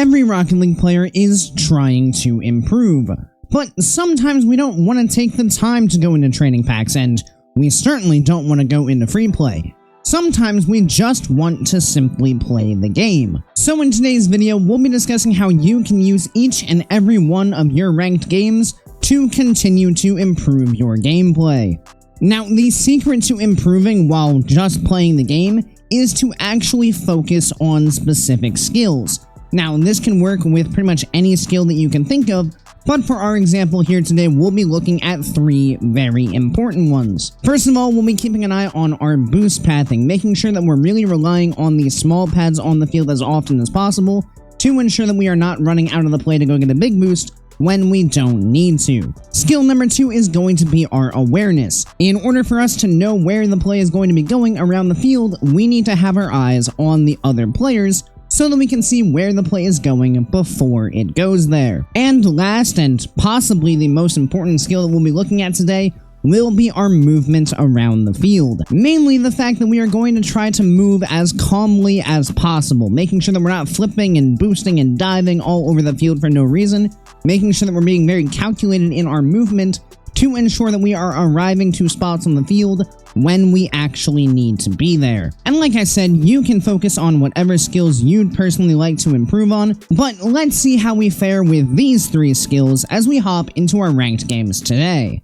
Every Rocket League player is trying to improve, but sometimes we don't want to take the time to go into training packs, and we certainly don't want to go into free play. Sometimes we just want to simply play the game. So in today's video, we'll be discussing how you can use each and every one of your ranked games to continue to improve your gameplay. Now, the secret to improving while just playing the game is to actually focus on specific skills. Now, this can work with pretty much any skill that you can think of, but for our example here today, we'll be looking at three very important ones. First of all, we'll be keeping an eye on our boost pathing, making sure that we're really relying on these small pads on the field as often as possible to ensure that we are not running out of the play to go get a big boost when we don't need to. Skill number 2 is going to be our awareness. In order for us to know where the play is going to be going around the field, we need to have our eyes on the other players so that we can see where the play is going before it goes there. And last, and possibly the most important skill that we'll be looking at today, will be our movement around the field. Mainly the fact that we are going to try to move as calmly as possible, making sure that we're not flipping and boosting and diving all over the field for no reason, making sure that we're being very calculated in our movement to ensure that we are arriving to spots on the field when we actually need to be there. And like I said, you can focus on whatever skills you'd personally like to improve on, but let's see how we fare with these three skills as we hop into our ranked games today.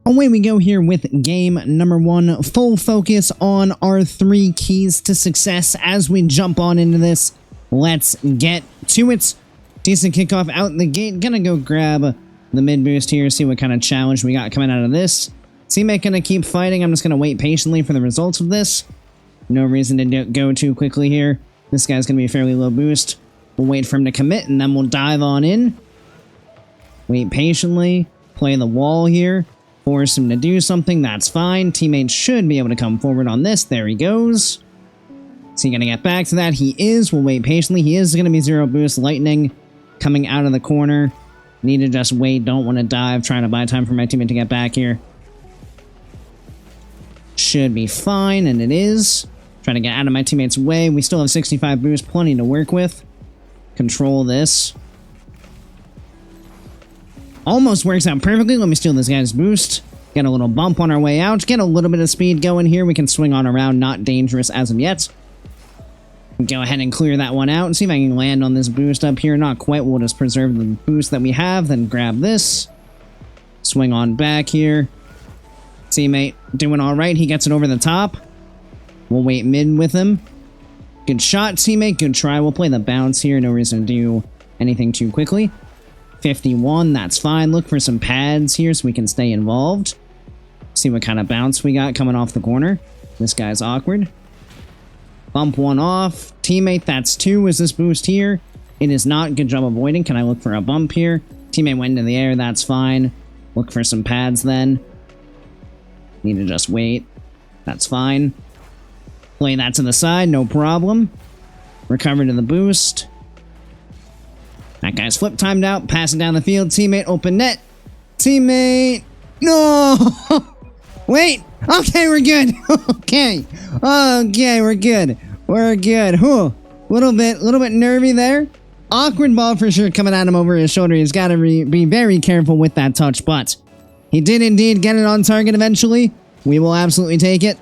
Away we go here with game number 1, full focus on our 3 keys to success as we jump on into this. Let's get to it. Decent kickoff out the gate. Gonna go grab the mid boost here, see what kind of challenge we got coming out of this. Teammate gonna keep fighting. I'm just gonna wait patiently for the results of this. No reason to go too quickly here. This guy's gonna be a fairly low boost. We'll wait for him to commit and then we'll dive on in. Wait patiently. Play the wall here. Force him to do something. That's fine. Teammate should be able to come forward on this. There he goes. Is he gonna get back to that? He is. We'll wait patiently. He is gonna be 0 boost. Lightning coming out of the corner. Need to just wait, don't want to dive, trying to buy time for my teammate to get back here. Should be fine, and it is. Trying to get out of my teammate's way. We still have 65 boost, plenty to work with. Control this. Almost works out perfectly. Let me steal this guy's boost. Get a little bump on our way out. Get a little bit of speed going here. We can swing on around, not dangerous as of yet. Go ahead and clear that one out and see if I can land on this boost up here. Not quite. We'll just preserve the boost that we have, then grab this. Swing on back here. Teammate doing all right. He gets it over the top. We'll wait mid with him. Good shot, teammate. Good try. We'll play the bounce here. No reason to do anything too quickly. 51. That's fine. Look for some pads here so we can stay involved. See what kind of bounce we got coming off the corner. This guy's awkward. Bump one off. Teammate, that's 2. Is this boost here? It is not. Good job avoiding. Can I look for a bump here? Teammate went into the air. That's fine. Look for some pads then. Need to just wait. That's fine. Play that to the side. No problem. Recover to the boost. That guy's flip timed out. Passing down the field. Teammate, open net. Teammate. No! Wait! Okay, we're good. Okay, we're good. We're good. Whew. Little bit nervy there. Awkward ball for sure coming at him over his shoulder. He's got to be very careful with that touch, but he did indeed get it on target eventually. We will absolutely take it.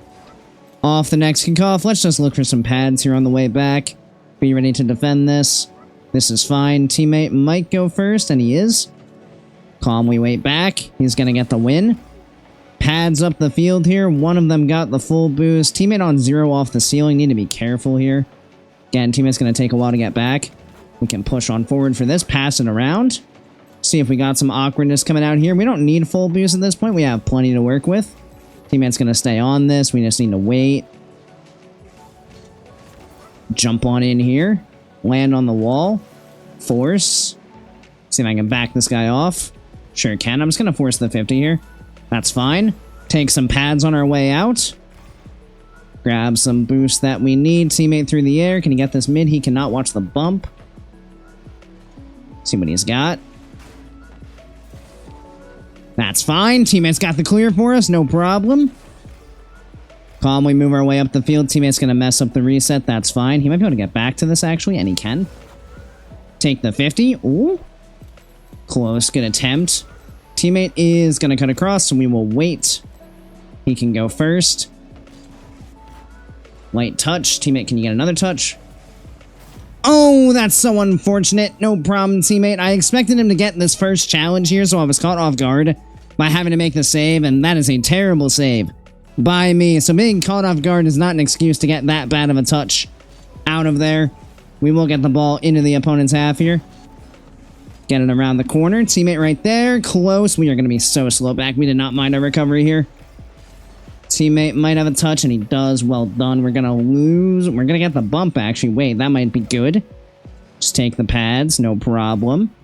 Off the next kickoff. Let's just look for some pads here on the way back. Be ready to defend this. This is fine. Teammate might go first, and he is. Calmly wait back. He's going to get the win. Pads up the field here. One of them got the full boost. Teammate on 0 off the ceiling. Need to be careful here. Again, teammate's going to take a while to get back. We can push on forward for this. Pass it around. See if we got some awkwardness coming out here. We don't need full boost at this point. We have plenty to work with. Teammate's going to stay on this. We just need to wait. Jump on in here. Land on the wall. Force. See if I can back this guy off. Sure can. I'm just going to force the 50 here. That's fine. Take some pads on our way out. Grab some boost that we need. Teammate through the air. Can he get this mid? He cannot. Watch the bump. See what he's got. That's fine. Teammate's got the clear for us. No problem. Calmly move our way up the field. Teammate's going to mess up the reset. That's fine. He might be able to get back to this, actually, and he can. Take the 50. Ooh. Close. Good attempt. Teammate is going to cut across, so we will wait. He can go first. Light touch. Teammate, can you get another touch? Oh, that's so unfortunate. No problem, teammate. I expected him to get this first challenge here, so I was caught off guard by having to make the save, and that is a terrible save by me. So being caught off guard is not an excuse to get that bad of a touch out of there. We will get the ball into the opponent's half here. Get it around the corner. Teammate right there. Close. We are going to be so slow back. We did not mind our recovery here. Teammate might have a touch, and he does. Well done. We're going to lose. We're going to get the bump, actually. Wait, that might be good. Just take the pads. No problem.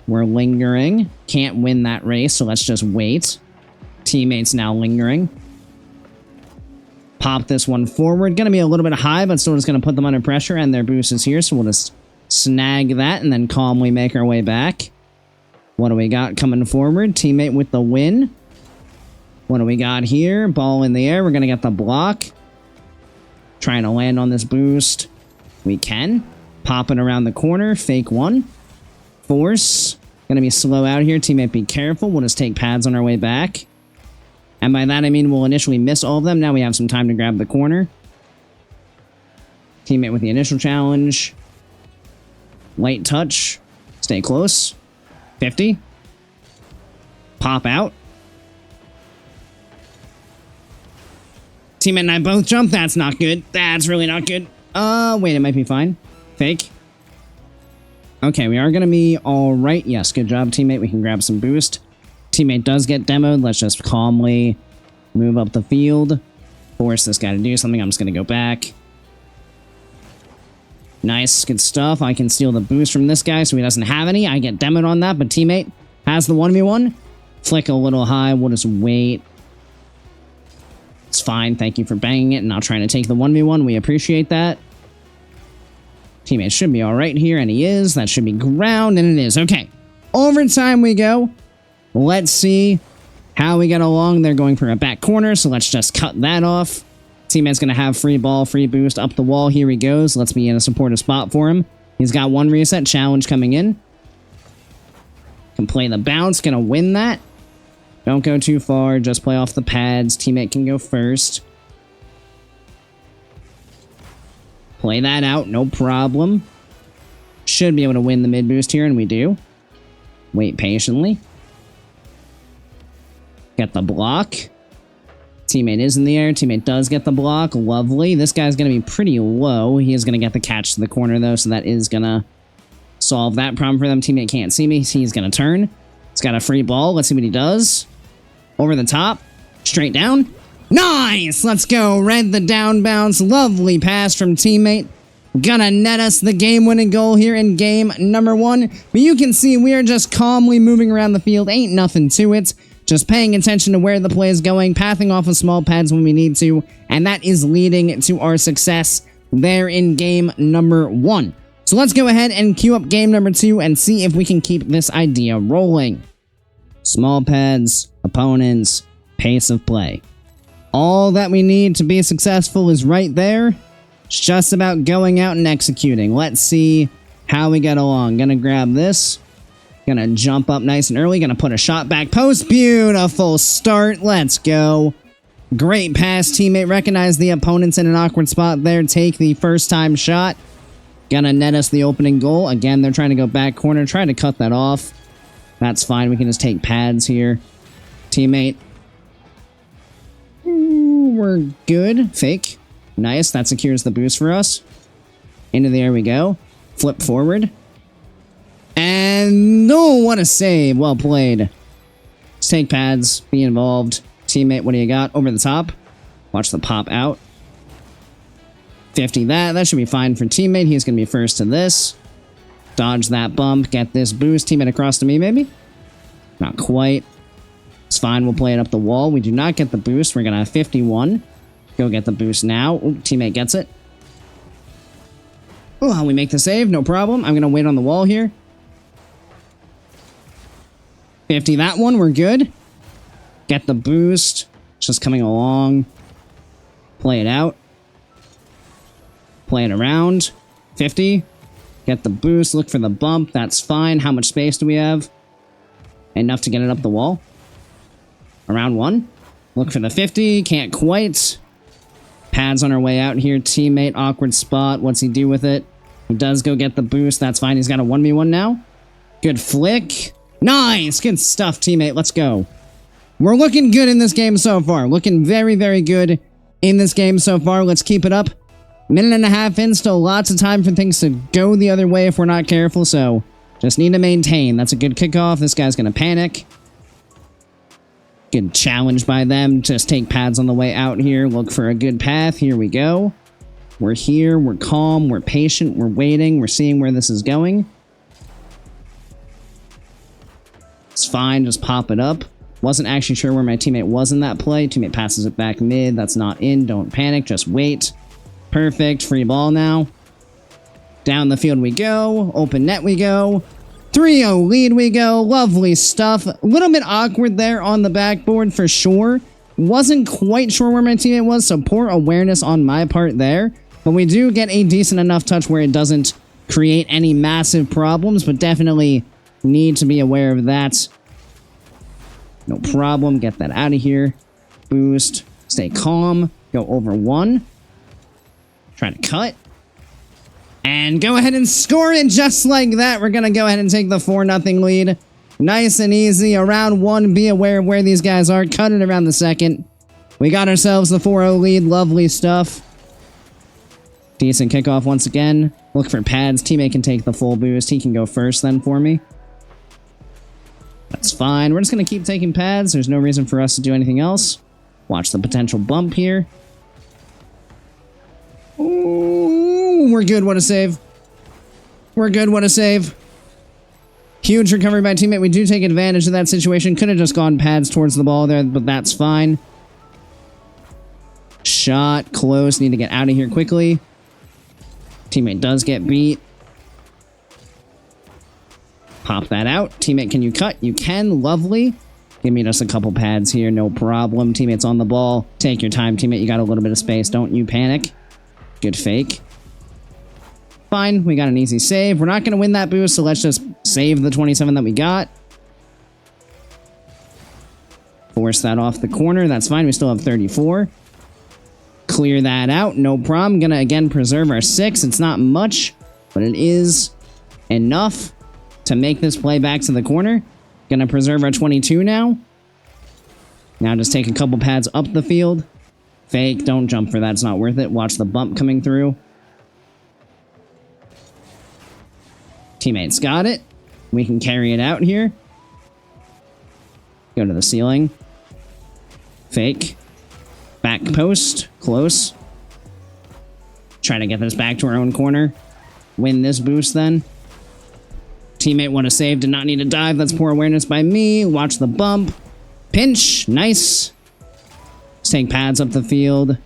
We're lingering. Can't win that race, so let's just wait. Teammate's now lingering. Pop this one forward. Going to be a little bit high, but still just going to put them under pressure, and their boost is here, so we'll just snag that and then calmly make our way back. What do we got coming forward? Teammate with the win. What do we got here? Ball in the air. We're going to get the block. Trying to land on this boost. We can. Pop it around the corner. Fake one. Force. Going to be slow out here. Teammate, be careful. We'll just take pads on our way back. And by that, I mean we'll initially miss all of them. Now we have some time to grab the corner. Teammate with the initial challenge. Light touch. Stay close. 50. Pop out. Teammate and I both jump. That's not good. That's really not good. Wait, it might be fine. Fake. Okay, we are going to be all right. Yes, good job, teammate. We can grab some boost. Teammate does get demoed. Let's just calmly move up the field. Force this guy to do something. I'm just going to go back. Nice, good stuff. I can steal the boost from this guy so he doesn't have any. I get demoed on that, but teammate has the 1v1. Flick a little high. We'll just wait. It's fine. Thank you for banging it and not trying to take the 1v1. We appreciate that. Teammate should be all right here, and he is. That should be ground, and it is. Okay, overtime we go. Let's see how we get along. They're going for a back corner, so let's just cut that off. Teammate's going to have free ball, free boost up the wall. Here he goes. Let's be in a supportive spot for him. He's got one reset. Challenge coming in. Can play the bounce. Going to win that. Don't go too far. Just play off the pads. Teammate can go first. Play that out. No problem. Should be able to win the mid boost here, and we do. Wait patiently. Get the block. Teammate is in the air. Teammate does get the block. Lovely. This guy's going to be pretty low. He is going to get the catch to the corner, though, so that is going to solve that problem for them. Teammate can't see me. He's going to turn. He's got a free ball. Let's see what he does. Over the top. Straight down. Nice! Let's go. Read the down bounce. Lovely pass from teammate. Gonna net us the game-winning goal here in game number 1. But you can see we are just calmly moving around the field. Ain't nothing to it. Just paying attention to where the play is going, pathing off of small pads when we need to, and that is leading to our success there in game number 1. So let's go ahead and queue up game number 2 and see if we can keep this idea rolling. Small pads, opponents, pace of play. All that we need to be successful is right there. It's just about going out and executing. Let's see how we get along. Gonna grab this. Gonna jump up nice and early. Gonna put a shot back post. Beautiful start. Let's go. Great pass. Teammate recognized the opponent's in an awkward spot there. Take the first time shot. Gonna net us the opening goal. Again, they're trying to go back corner. Trying to cut that off. That's fine. We can just take pads here. Teammate. Ooh, we're good. Fake. Nice. That secures the boost for us. Into the air we go. Flip forward. And no, what a save. Well played. Let's take pads. Be involved. Teammate, what do you got? Over the top. Watch the pop out. 50 that. That should be fine for teammate. He's going to be first to this. Dodge that bump. Get this boost. Teammate across to me, maybe? Not quite. It's fine. We'll play it up the wall. We do not get the boost. We're going to have 51. Go get the boost now. Ooh, teammate gets it. Oh, we make the save. No problem. I'm going to wait on the wall here. 50 that one. We're good. Get the boost. It's just coming along. Play it out. Play it around. 50. Get the boost, look for the bump, that's fine. How much space do we have? Enough to get it up the wall. Around 1. Look for the 50, can't quite. Pads on our way out here. Teammate, awkward spot. What's he do with it? He does go get the boost. That's fine. He's got a 1v1 now. Good flick. Nice! Good stuff, teammate. Let's go. We're looking good in this game so far. Looking very, very good in this game so far. Let's keep it up. Minute and a half in. Still lots of time for things to go the other way if we're not careful. So, just need to maintain. That's a good kickoff. This guy's going to panic. Good challenge by them. Just take pads on the way out here. Look for a good path. Here we go. We're here. We're calm. We're patient. We're waiting. We're seeing where this is going. It's fine. Just pop it up. Wasn't actually sure where my teammate was in that play. Teammate passes it back mid. That's not in. Don't panic. Just wait. Perfect. Free ball now. Down the field we go. Open net we go. 3-0 lead we go. Lovely stuff. A little bit awkward there on the backboard for sure. Wasn't quite sure where my teammate was, so poor awareness on my part there. But we do get a decent enough touch where it doesn't create any massive problems, but definitely need to be aware of that. No problem. Get that out of here. Boost. Stay calm. Go over 1. Try to cut. And go ahead and score it just like that. We're going to go ahead and take the 4-0 lead. Nice and easy. Around 1. Be aware of where these guys are. Cut it around the second. We got ourselves the 4-0 lead. Lovely stuff. Decent kickoff once again. Look for pads. Teammate can take the full boost. He can go first then for me. That's fine. We're just going to keep taking pads. There's no reason for us to do anything else. Watch the potential bump here. Ooh, we're good. What a save. We're good. What a save. Huge recovery by teammate. We do take advantage of that situation. Could have just gone pads towards the ball there, but that's fine. Shot. Close. Need to get out of here quickly. Teammate does get beat. Pop that out. Teammate, can you cut? You can. Lovely. Give me just a couple pads here. No problem. Teammate's on the ball. Take your time, teammate. You got a little bit of space. Don't you panic. Good fake. Fine. We got an easy save. We're not going to win that boost, so let's just save the 27 that we got. Force that off the corner. That's fine. We still have 34. Clear that out. No problem. Gonna, again, preserve our 6. It's not much, but it is enough to make this play back to the corner. Gonna preserve our 22 now. Now just take a couple pads up the field. Fake. Don't jump for that. It's not worth it. Watch the bump coming through. Teammates got it. We can carry it out here. Go to the ceiling. Fake. Back post. Close. Try to get this back to our own corner. Win this boost then. Teammate want to save. Did not need to dive. That's poor awareness by me. Watch the bump. Pinch. Nice. Let's take pads up the field.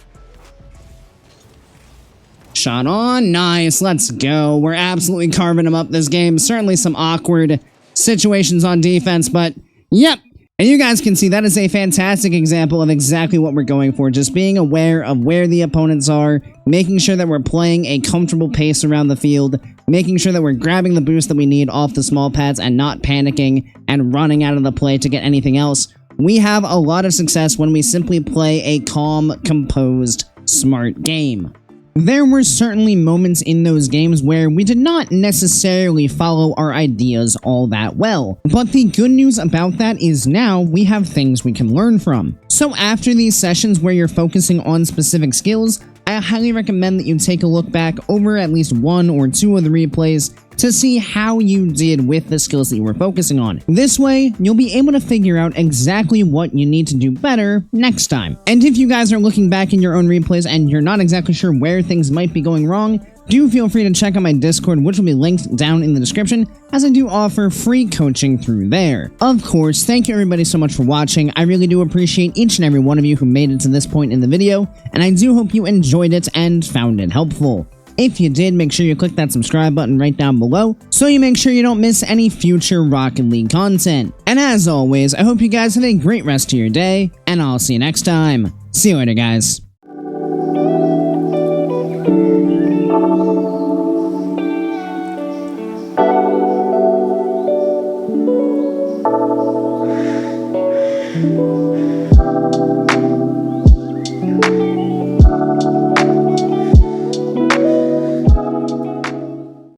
Shot on. Nice. Let's go. We're absolutely carving them up this game. Certainly some awkward situations on defense, but yep. And you guys can see that is a fantastic example of exactly what we're going for. Just being aware of where the opponents are, making sure that we're playing a comfortable pace around the field, making sure that we're grabbing the boost that we need off the small pads and not panicking and running out of the play to get anything else. We have a lot of success when we simply play a calm, composed, smart game. There were certainly moments in those games where we did not necessarily follow our ideas all that well, but the good news about that is now we have things we can learn from. So after these sessions where you're focusing on specific skills, I highly recommend that you take a look back over at least 1 or 2 of the replays to see how you did with the skills that you were focusing on. This way, you'll be able to figure out exactly what you need to do better next time. And if you guys are looking back in your own replays and you're not exactly sure where things might be going wrong, do feel free to check out my Discord, which will be linked down in the description, as I do offer free coaching through there. Of course, thank you everybody so much for watching. I really do appreciate each and every one of you who made it to this point in the video, and I do hope you enjoyed it and found it helpful. If you did, make sure you click that subscribe button right down below, so you make sure you don't miss any future Rocket League content. And as always, I hope you guys have a great rest of your day, and I'll see you next time. See you later, guys.